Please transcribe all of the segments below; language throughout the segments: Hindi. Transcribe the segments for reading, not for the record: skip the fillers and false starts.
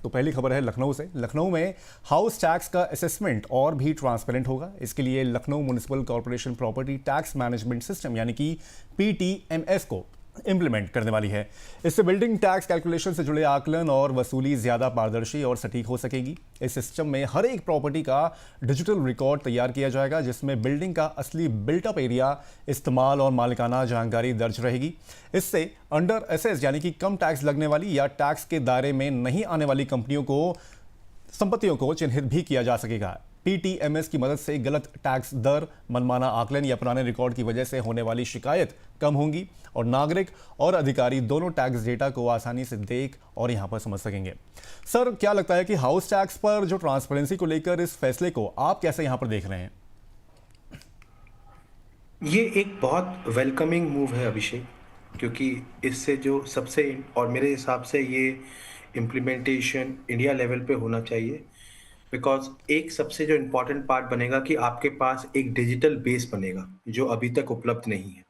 तो पहली खबर है लखनऊ से। लखनऊ में हाउस टैक्स का असेसमेंट और भी ट्रांसपेरेंट होगा। इसके लिए Lucknow municipal corporation property tax management system यानी कि पीटीएमएस को इंप्लीमेंट करने वाली है। इससे बिल्डिंग टैक्स कैलकुलेशन से जुड़े आकलन और वसूली ज्यादा पारदर्शी और सटीक हो सकेगी। इस सिस्टम में हर एक प्रॉपर्टी का डिजिटल रिकॉर्ड तैयार किया जाएगा, जिसमें बिल्डिंग का असली बिल्टअप एरिया, इस्तेमाल और मालिकाना जानकारी दर्ज रहेगी। इससे अंडर एसेस यानी कि कम टैक्स लगने वाली या टैक्स के दायरे में नहीं आने वाली संपत्तियों को चिन्हित भी किया जा सकेगा। पीटीएमएस की मदद से गलत टैक्स दर, मनमाना आकलन या पुराने रिकॉर्ड की वजह से होने वाली शिकायत कम होंगी और नागरिक और अधिकारी दोनों टैक्स डेटा को आसानी से देख और यहां पर समझ सकेंगे। सर, क्या लगता है कि हाउस टैक्स पर जो ट्रांसपेरेंसी को लेकर इस फैसले को आप कैसे यहां पर देख रहे हैं? ये एक बहुत वेलकमिंग मूव है अभिषेक, क्योंकि इससे जो सबसे और मेरे हिसाब से ये इम्प्लीमेंटेशन इंडिया लेवल पे होना चाहिए। बिकॉज एक सबसे जो इम्पोर्टेंट पार्ट बनेगा कि आपके पास एक डिजिटल बेस बनेगा जो अभी तक उपलब्ध नहीं है।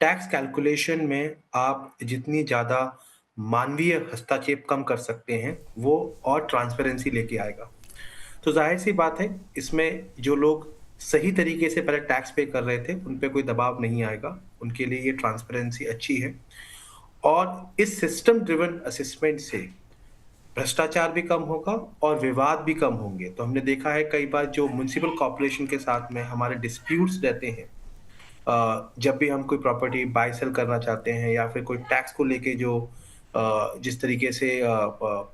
टैक्स कैलकुलेशन में आप जितनी ज़्यादा मानवीय हस्तक्षेप कम कर सकते हैं वो और ट्रांसपेरेंसी लेके आएगा। तो जाहिर सी बात है, इसमें जो लोग सही तरीके से पहले टैक्स पे कर रहे थे उन पे कोई दबाव नहीं आएगा, उनके लिए ये ट्रांसपेरेंसी अच्छी है। और इस सिस्टम ड्रिवन असेसमेंट से भ्रष्टाचार भी कम होगा और विवाद भी कम होंगे। तो हमने देखा है कई बार जो म्युनिसिपल कॉर्पोरेशन के साथ में हमारे डिस्प्यूट्स रहते हैं, जब भी हम कोई प्रॉपर्टी बाय सेल करना चाहते हैं या फिर कोई टैक्स को लेके जो जिस तरीके से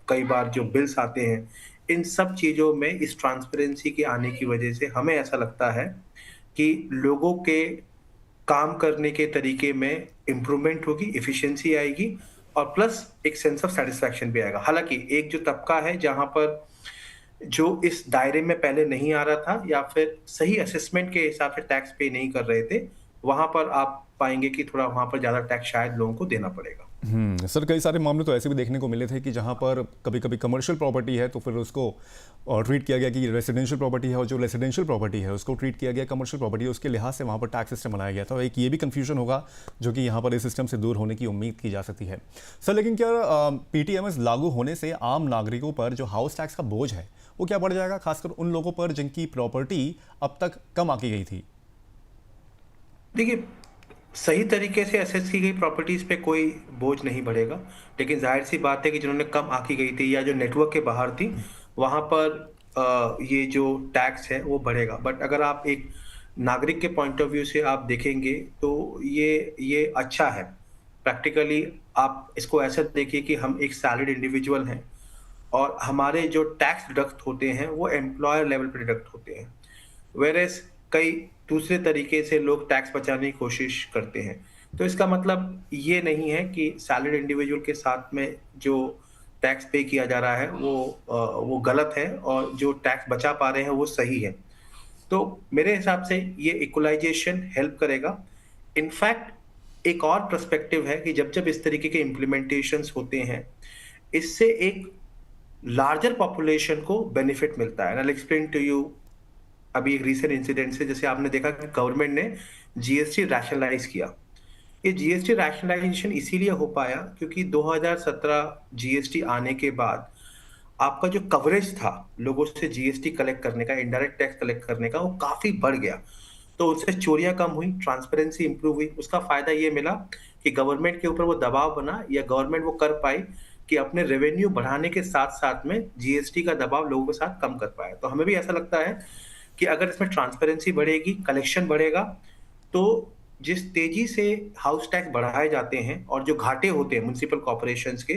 कई बार जो बिल्स आते हैं, इन सब चीज़ों में इस ट्रांसपेरेंसी के आने की वजह से हमें ऐसा लगता है कि लोगों के काम करने के तरीके में इम्प्रूवमेंट होगी, एफिशिएंसी आएगी और प्लस एक सेंस ऑफ सैटिस्फैक्शन भी आएगा। हालांकि एक जो तबका है जहां पर जो इस दायरे में पहले नहीं आ रहा था या फिर सही असेसमेंट के हिसाब से टैक्स पे नहीं कर रहे थे, वहां पर आप पाएंगे कि थोड़ा वहां पर ज्यादा टैक्स शायद लोगों को देना पड़ेगा। सर, कई सारे मामले तो ऐसे भी देखने को मिले थे कि जहां पर कभी कभी कमर्शियल प्रॉपर्टी है तो फिर उसको ट्रीट किया गया कि रेसिडेंशियल प्रॉपर्टी है, और जो रेसिडेंशियल प्रॉपर्टी है उसको ट्रीट किया गया कमर्शियल प्रॉपर्टी, उसके लिहाज से वहां पर टैक्स सिस्टम बनाया गया था। एक ये भी कन्फ्यूजन होगा जो कि यहाँ पर इस सिस्टम से दूर होने की उम्मीद की जा सकती है। सर, लेकिन क्या पीटीएमएस लागू होने से आम नागरिकों पर जो हाउस टैक्स का बोझ है वो क्या बढ़ जाएगा, खासकर उन लोगों पर जिनकी प्रॉपर्टी अब तक कम आकी गई थी? देखिए, सही तरीके से असेस की गई प्रॉपर्टीज पे कोई बोझ नहीं बढ़ेगा, लेकिन जाहिर सी बात है कि जिन्होंने कम आकी गई थी या जो नेटवर्क के बाहर थी, वहां पर ये जो टैक्स है वो बढ़ेगा। बट अगर आप एक नागरिक के पॉइंट ऑफ व्यू से आप देखेंगे तो ये अच्छा है। प्रैक्टिकली आप इसको ऐसा देखिए कि हम एक सैलरीड इंडिविजुअल हैं और हमारे जो टैक्स डिडक्ट होते हैं वो एम्प्लॉयर लेवल पे डिडक्ट होते हैं, वेरेस कई दूसरे तरीके से लोग टैक्स बचाने की कोशिश करते हैं। तो इसका मतलब ये नहीं है कि सैलरीड इंडिविजुअल के साथ में जो टैक्स पे किया जा रहा है वो गलत है और जो टैक्स बचा पा रहे हैं वो सही है। तो मेरे हिसाब से ये इक्वलाइजेशन हेल्प करेगा। इनफैक्ट एक और पर्सपेक्टिव है कि जब जब इस तरीके के इम्प्लीमेंटेशंस होते हैं, इससे एक लार्जर पॉपुलेशन को बेनिफिट मिलता है। I will explain to you. अभी एक रीसेंट इंसिडेंट से जैसे आपने देखा कि गवर्नमेंट ने जीएसटी रैशनलाइज किया। ये जीएसटी रैशनलाइजेशन इसीलिए हो पाया क्योंकि 2017 जीएसटी आने के बाद आपका जो कवरेज था लोगों से जीएसटी कलेक्ट करने का, इनडायरेक्ट टैक्स कलेक्ट करने का, वो काफी बढ़ गया। तो उससे चोरियां कम हुई, ट्रांसपेरेंसी इंप्रूव हुई। उसका फायदा ये मिला कि गवर्नमेंट के ऊपर वो दबाव बना या गवर्नमेंट वो कर पाई कि अपने रेवेन्यू बढ़ाने के साथ साथ में जीएसटी का दबाव लोगों के साथ कम कर पाया। तो हमें भी ऐसा लगता है कि अगर इसमें ट्रांसपेरेंसी बढ़ेगी, कलेक्शन बढ़ेगा, तो जिस तेजी से हाउस टैक्स बढ़ाए जाते हैं और जो घाटे होते हैं म्युनिसिपल कॉर्पोरेशंस के,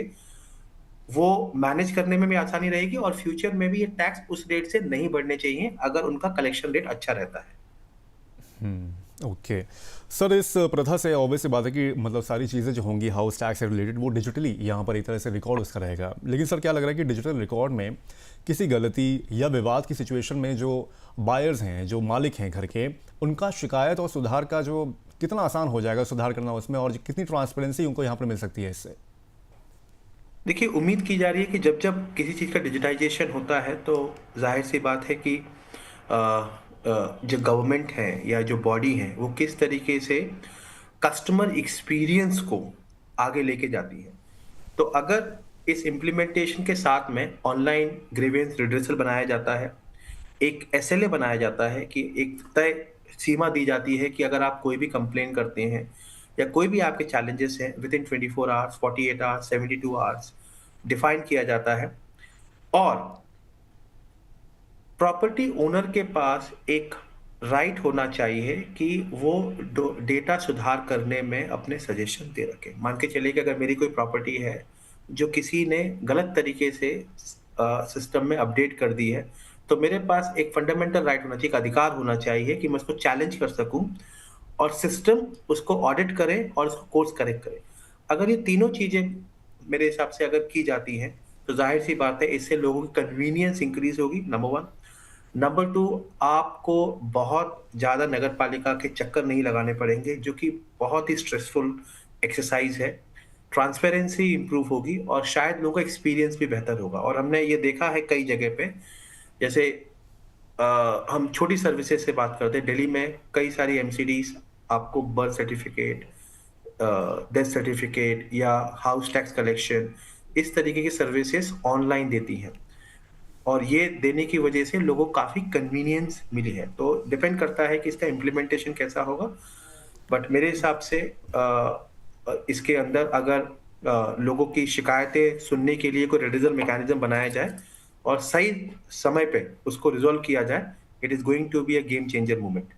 वो मैनेज करने में भी आसानी रहेगी और फ्यूचर में भी ये टैक्स उस रेट से नहीं बढ़ने चाहिए अगर उनका कलेक्शन रेट अच्छा रहता है। ओके सर, इस प्रथा से ऑब्वियसली बात है कि मतलब सारी चीज़ें जो होंगी हाउस टैक्स से रिलेटेड वो डिजिटली यहाँ पर एक तरह से रिकॉर्ड उसका रहेगा। लेकिन सर, क्या लग रहा है कि डिजिटल रिकॉर्ड में किसी गलती या विवाद की सिचुएशन में जो बायर्स हैं, जो मालिक हैं घर के, उनका शिकायत और सुधार का जो कितना आसान हो जाएगा सुधार करना उसमें, और कितनी ट्रांसपेरेंसी उनको यहाँ पर मिल सकती है इससे? देखिए, उम्मीद की जा रही है कि जब जब किसी चीज़ का डिजिटाइजेशन होता है तो जाहिर सी बात है कि जो गवर्नमेंट है या जो बॉडी है वो किस तरीके से कस्टमर एक्सपीरियंस को आगे लेके जाती है। तो अगर इस इम्प्लीमेंटेशन के साथ में ऑनलाइन ग्रीवेंस रिड्रेसल बनाया जाता है। एक एसएलए बनाया जाता है कि एक तय सीमा दी जाती है कि अगर आप कोई भी कंप्लेन करते हैं या कोई भी आपके चैलेंजेस हैं with in 24 hours, 48 hours, 72 hours define किया जाता है। और प्रॉपर्टी ओनर के पास एक राइट होना चाहिए कि वो डेटा सुधार करने में अपने सजेशन दे रखे। मान के चलिए कि अगर मेरी कोई प्रॉपर्टी है जो किसी ने गलत तरीके से सिस्टम में अपडेट कर दी है, तो मेरे पास एक फंडामेंटल राइट होना चाहिए, एक अधिकार होना चाहिए कि मैं उसको चैलेंज कर सकूं और सिस्टम उसको ऑडिट करे और उसको कोर्स करेक्ट करे। अगर ये तीनों चीजें मेरे हिसाब से अगर की जाती हैं, तो जाहिर सी बात है इससे लोगों की कन्वीनियंस इंक्रीज होगी, नंबर वन। नंबर टू, आपको बहुत ज़्यादा नगर पालिका के चक्कर नहीं लगाने पड़ेंगे, जो कि बहुत ही स्ट्रेसफुल एक्सरसाइज है। ट्रांसपेरेंसी इंप्रूव होगी और शायद लोगों का एक्सपीरियंस भी बेहतर होगा। और हमने ये देखा है कई जगह पे, जैसे हम छोटी सर्विसेज से बात करते हैं, दिल्ली में कई सारी एमसीडीज आपको बर्थ सर्टिफिकेट, डेथ सर्टिफिकेट या हाउस टैक्स कलेक्शन, इस तरीके की सर्विसेज ऑनलाइन देती हैं और ये देने की वजह से लोगों को काफ़ी कन्वीनियंस मिली है। तो डिपेंड करता है कि इसका इम्प्लीमेंटेशन कैसा होगा, बट मेरे हिसाब से इसके अंदर अगर लोगों की शिकायतें सुनने के लिए कोई रिड्रेसल मैकेनिज्म बनाया जाए और सही समय पे उसको रिजॉल्व किया जाए, it is going to be a game changer movement.